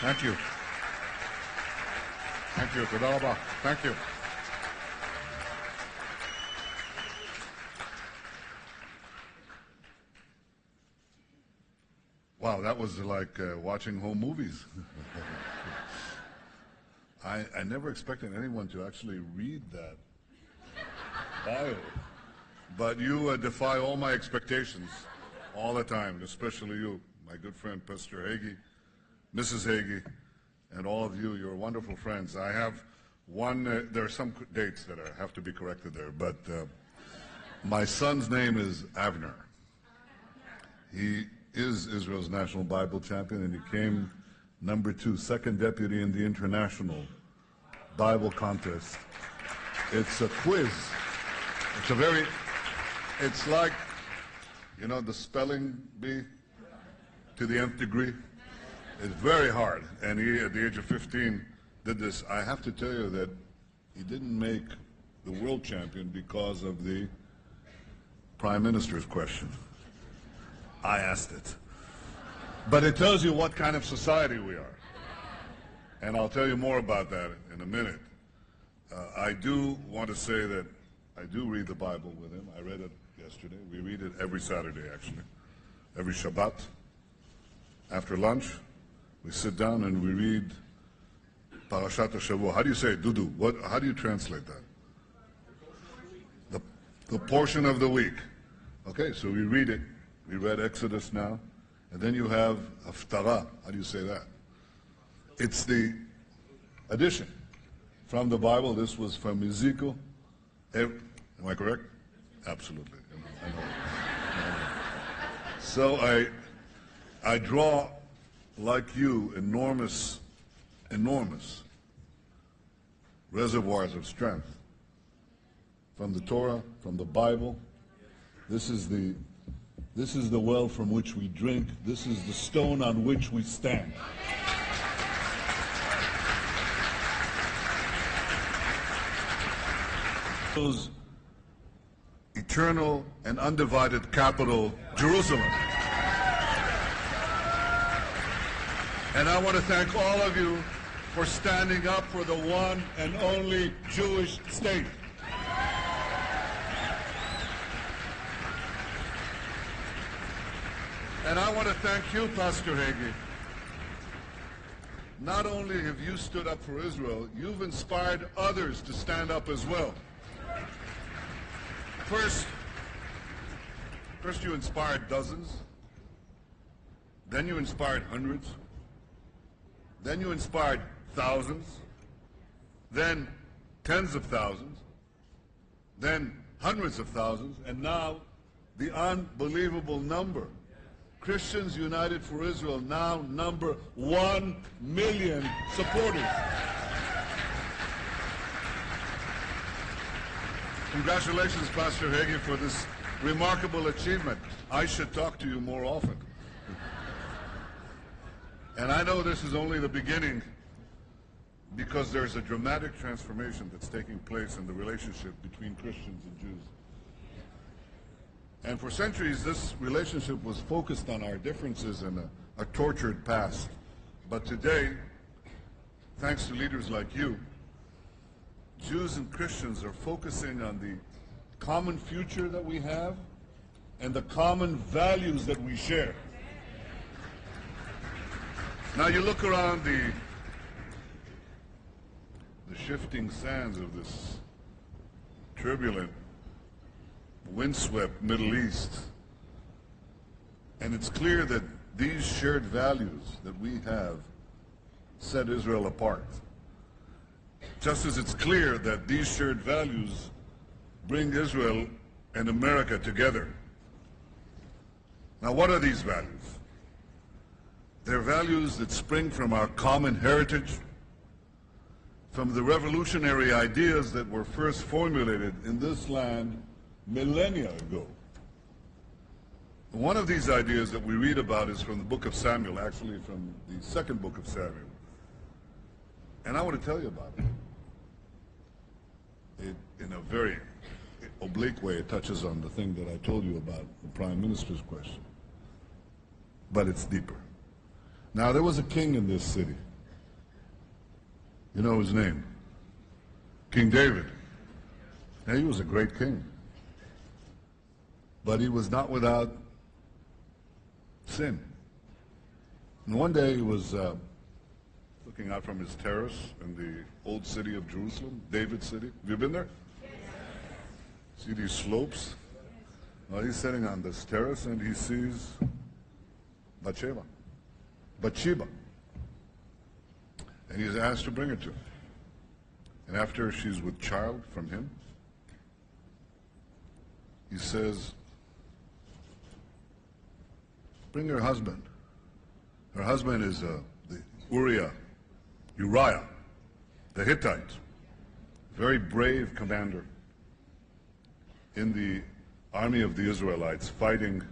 Thank you. Thank you. תודה רבה. Thank you. Wow, that was like watching home movies. I never expected anyone to actually read that bio. But you defy all my expectations all the time, especially you, my good friend Pastor Hagee, Mrs. Hagee, and all of you. You're wonderful friends. I have one, there are some dates that have to be corrected there, but my son's name is Avner. He is Israel's national Bible champion, and he came number 2, second deputy in the international Bible contest. It's a quiz. It's like, you know, the spelling bee to the nth degree. It's very hard, and he, at the age of 15, did this. I have to tell you that he didn't make the world champion because of the Prime Minister's question. I asked it. But it tells you what kind of society we are. And I'll tell you more about that in a minute. I do want to say that I do read the Bible with him. I read it yesterday. We read it every Saturday, actually. Every Shabbat. After lunch, we sit down and we read Parashat HaShavua. How do you say it, Dudu? How do you translate that? The portion of the week. Okay, so we read it. We read Exodus now. And then you have Haftarah. How do you say that? It's the addition from the Bible. This was from Ezekiel. Am I correct? Absolutely. I know. So I draw, like you, enormous reservoirs of strength from the Torah, from the Bible. This is the well from which we drink. This is the stone on which we stand. Those eternal and undivided capital, Jerusalem. And I want to thank all of you for standing up for the one and only Jewish state. And I want to thank you, Pastor Hagee. Not only have you stood up for Israel, you've inspired others to stand up as well. First you inspired dozens, then you inspired hundreds, then you inspired thousands, then tens of thousands, then hundreds of thousands, and now the unbelievable number. Christians United for Israel now number 1 million supporters. Congratulations, Pastor Hagee, for this remarkable achievement. I should talk to you more often. And I know this is only the beginning, because there's a dramatic transformation that's taking place in the relationship between Christians and Jews. And for centuries, this relationship was focused on our differences and a tortured past. But today, thanks to leaders like you, Jews and Christians are focusing on the common future that we have and the common values that we share. Now you look around the shifting sands of this turbulent, windswept Middle East, and it's clear that these shared values that we have set Israel apart. Just as it's clear that these shared values bring Israel and America together. Now, what are these values? They're values that spring from our common heritage, from the revolutionary ideas that were first formulated in this land millennia ago. One of these ideas that we read about is from the book of Samuel, actually from the second book of Samuel. And I want to tell you about it. In a very oblique way, it touches on the thing that I told you about, the Prime Minister's question. But it's deeper. Now, there was a king in this city. You know his name? King David. Now, he was a great king. But he was not without sin. And one day he was looking out from his terrace in the old city of Jerusalem, David's city. Have you been there? See these slopes? Well, he's sitting on this terrace and he sees Bathsheba. And he's asked to bring her to him. And after she's with child from him, he says, bring her husband. Her husband is the Uriah, the Hittite, very brave commander in the army of the Israelites fighting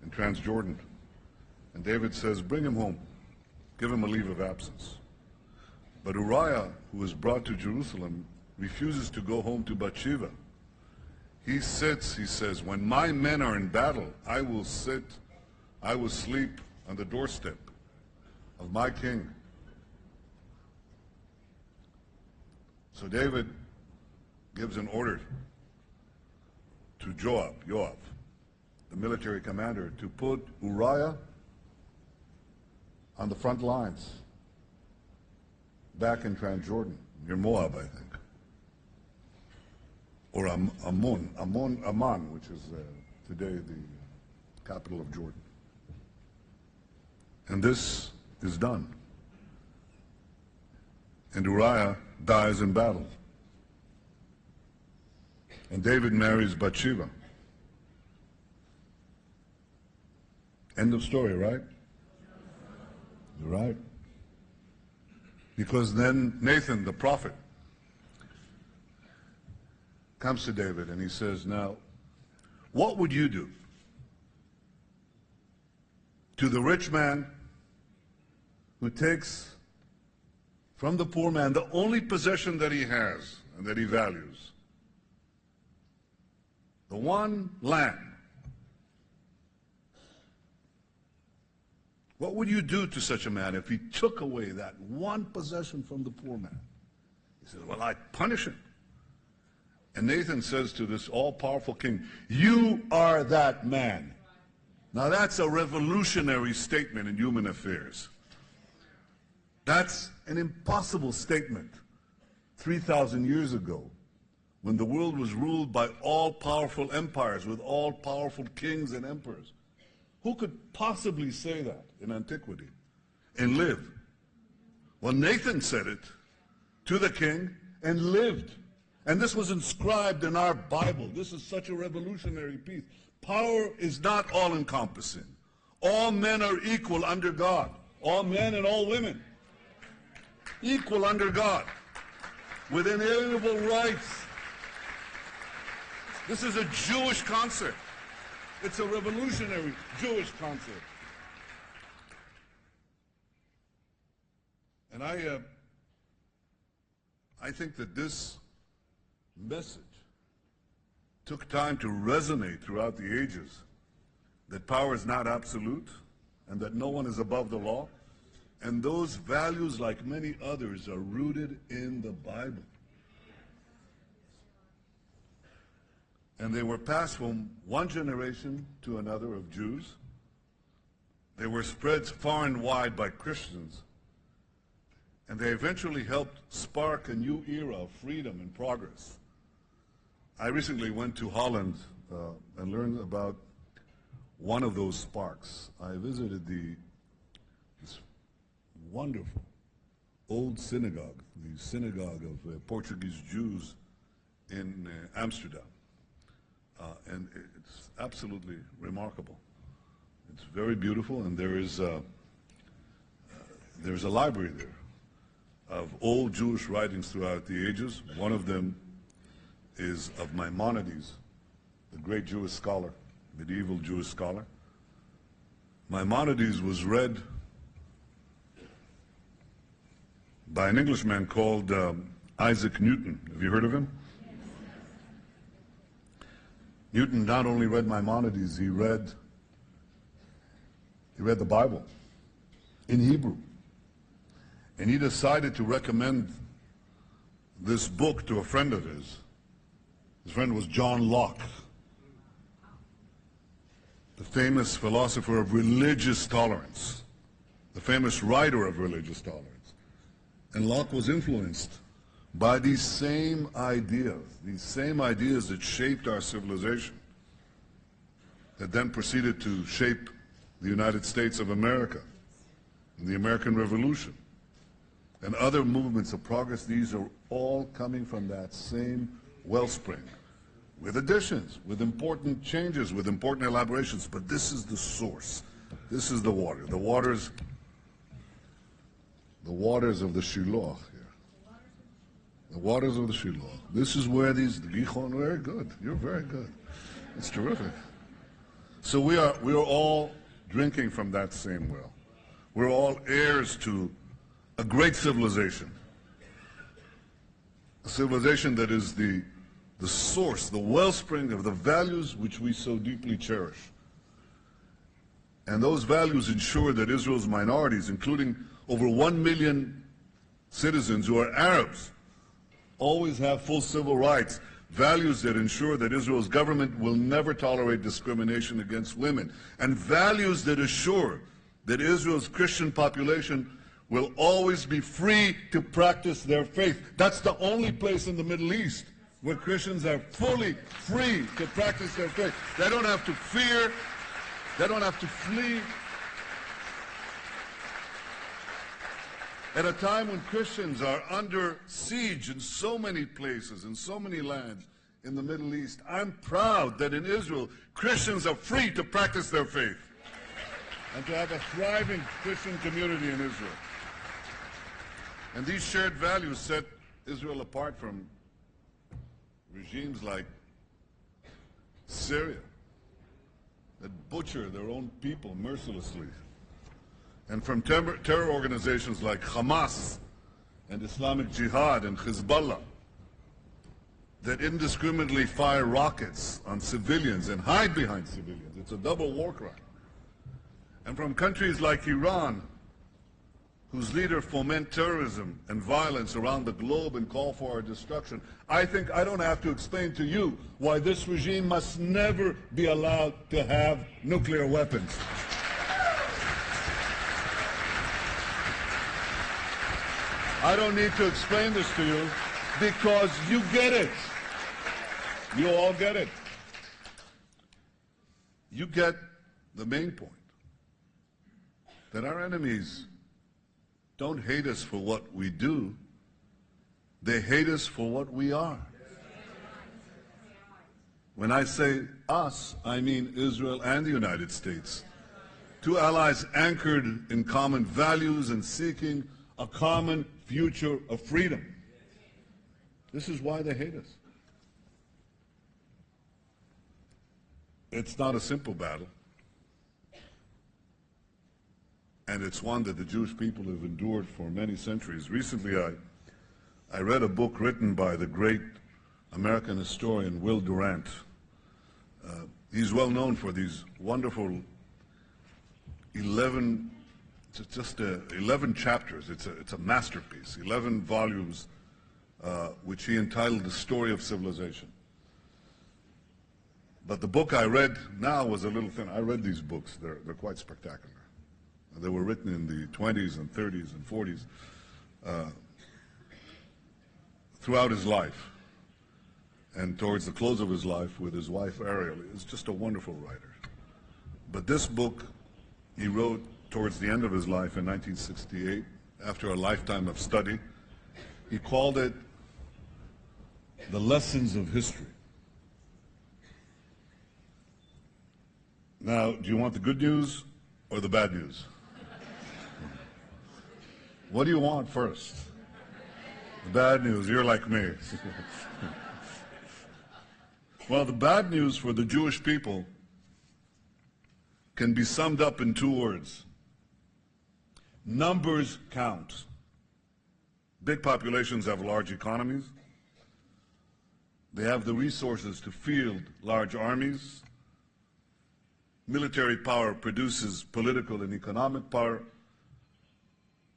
in Transjordan. And David says, bring him home. Give him a leave of absence. But Uriah, who was brought to Jerusalem, refuses to go home to Bathsheba. He sits, he says, when my men are in battle, I will sleep on the doorstep of my king. So David gives an order to Joab, the military commander, to put Uriah on the front lines back in Transjordan, near Moab, I think. Or Ammon, which is today the capital of Jordan. And this is done. And Uriah dies in battle. And David marries Bathsheba. End of story, right? You're right. Because then Nathan, the prophet, comes to David and he says, now, what would you do to the rich man who takes from the poor man the only possession that he has and that he values, the one lamb? What would you do to such a man if he took away that one possession from the poor man? He says, well, I'd punish him. And Nathan says to this all-powerful king, you are that man. Now that's a revolutionary statement in human affairs. That's an impossible statement 3,000 years ago, when the world was ruled by all-powerful empires with all-powerful kings and emperors. Who could possibly say that in antiquity and live? Well, Nathan said it to the king and lived. And this was inscribed in our Bible. This is such a revolutionary piece. Power is not all-encompassing. All men are equal under God. All men and all women. Equal under God. With inalienable rights. This is a Jewish concept. It's a revolutionary Jewish concept. And I think that this message took time to resonate throughout the ages, that power is not absolute and that no one is above the law. And those values, like many others, are rooted in the Bible. And they were passed from one generation to another of Jews. They were spread far and wide by Christians. And they eventually helped spark a new era of freedom and progress. I recently went to Holland and learned about one of those sparks. I visited this wonderful old synagogue, the synagogue of Portuguese Jews in Amsterdam. And it's absolutely remarkable. It's very beautiful, and there's a library there of old Jewish writings throughout the ages. One of them is of Maimonides, the great Jewish scholar, medieval Jewish scholar. Maimonides was read by an Englishman called Isaac Newton. Have you heard of him? Newton not only read Maimonides, he read the Bible in Hebrew. And he decided to recommend this book to a friend of his. His friend was John Locke, the famous philosopher of religious tolerance, the famous writer of religious tolerance. And Locke was influenced by these same ideas that shaped our civilization, that then proceeded to shape the United States of America and the American Revolution and other movements of progress. These are all coming from that same wellspring, with additions, with important changes, with important elaborations. But this is the source. This is the water. The waters of the Shiloh here. The waters of the Shiloh. This is where these Gichon, very good. You're very good. It's terrific. So we are all drinking from that same well. We're all heirs to a great civilization. A civilization that is the source, the wellspring of the values which we so deeply cherish. And those values ensure that Israel's minorities, including over 1 million citizens who are Arabs, always have full civil rights, values that ensure that Israel's government will never tolerate discrimination against women, and values that assure that Israel's Christian population will always be free to practice their faith. That's the only place in the Middle East where Christians are fully free to practice their faith. They don't have to fear, they don't have to flee. At a time when Christians are under siege in so many places, in so many lands in the Middle East, I'm proud that in Israel, Christians are free to practice their faith and to have a thriving Christian community in Israel. And these shared values set Israel apart from regimes like Syria that butcher their own people mercilessly, and from terror organizations like Hamas and Islamic Jihad and Hezbollah that indiscriminately fire rockets on civilians and hide behind civilians. It's a double war crime. And from countries like Iran, whose leaders foment terrorism and violence around the globe and call for our destruction. I think I don't have to explain to you why this regime must never be allowed to have nuclear weapons. I don't need to explain this to you because you get it. You all get it. You get the main point, that our enemies don't hate us for what we do, they hate us for what we are. When I say us, I mean Israel and the United States. Two allies anchored in common values and seeking a common future of freedom. This is why they hate us. It's not a simple battle. And it's one that the Jewish people have endured for many centuries. Recently, I read a book written by the great American historian Will Durant. He's well known for these wonderful 11 chapters. It's a masterpiece, 11 volumes, which he entitled The Story of Civilization. But the book I read now was a little thin. I read these books. They're quite spectacular. They were written in the 20s and 30s and 40s, throughout his life, and towards the close of his life with his wife Ariel. He's just a wonderful writer. But this book he wrote towards the end of his life in 1968, after a lifetime of study. He called it The Lessons of History. Now, do you want the good news or the bad news? What do you want first? The bad news. You're like me. Well, the bad news for the Jewish people can be summed up in two words. Numbers count. Big populations have large economies. They have the resources to field large armies. Military power produces political and economic power.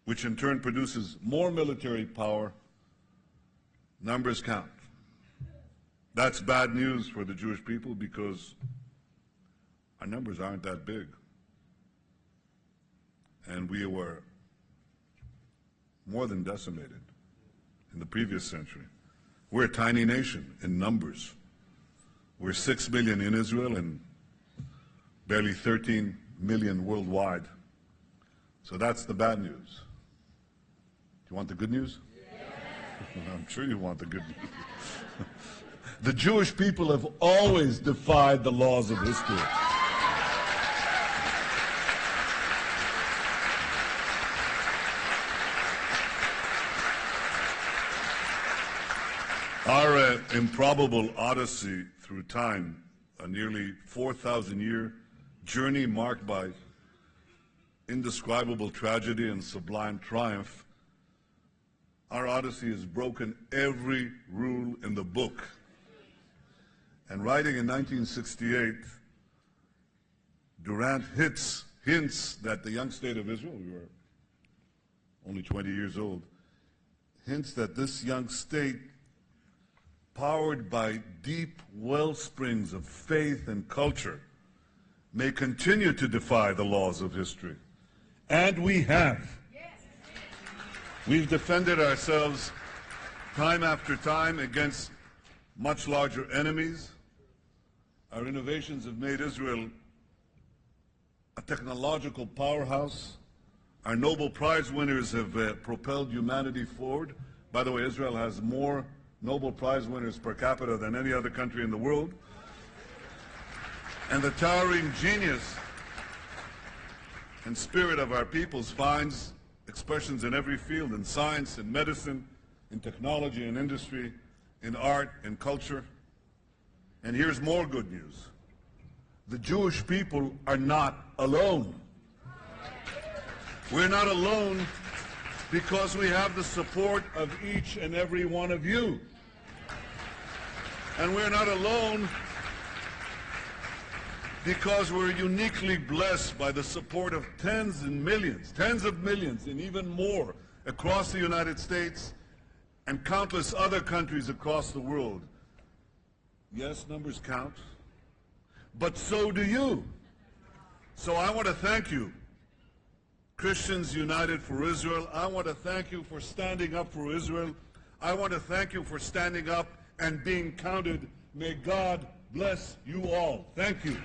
which in turn produces more military power, numbers count. That's bad news for the Jewish people because our numbers aren't that big. And we were more than decimated in the previous century. We're a tiny nation in numbers. We're 6 million in Israel and barely 13 million worldwide. So that's the bad news. Do you want the good news? Yeah. I'm sure you want the good news. The Jewish people have always defied the laws of history. Our improbable odyssey through time, a nearly 4,000-year journey marked by indescribable tragedy and sublime triumph, our odyssey has broken every rule in the book. And writing in 1968, Durant hints that the young state of Israel, we were only 20 years old, hints that this young state, powered by deep well springs of faith and culture, may continue to defy the laws of history. And we have. We've defended ourselves time after time against much larger enemies. Our innovations have made Israel a technological powerhouse. Our Nobel Prize winners have propelled humanity forward. By the way, Israel has more Nobel Prize winners per capita than any other country in the world. And the towering genius and spirit of our peoples finds expressions in every field, in science, in medicine, in technology, in industry, in art, in culture. And here's more good news. The Jewish people are not alone. We're not alone because we have the support of each and every one of you. And we're not alone because we're uniquely blessed by the support of tens of millions, and even more across the United States and countless other countries across the world. Yes, numbers count, but so do you. So I want to thank you, Christians United for Israel. I want to thank you for standing up for Israel. I want to thank you for standing up and being counted. May God bless you all. Thank you.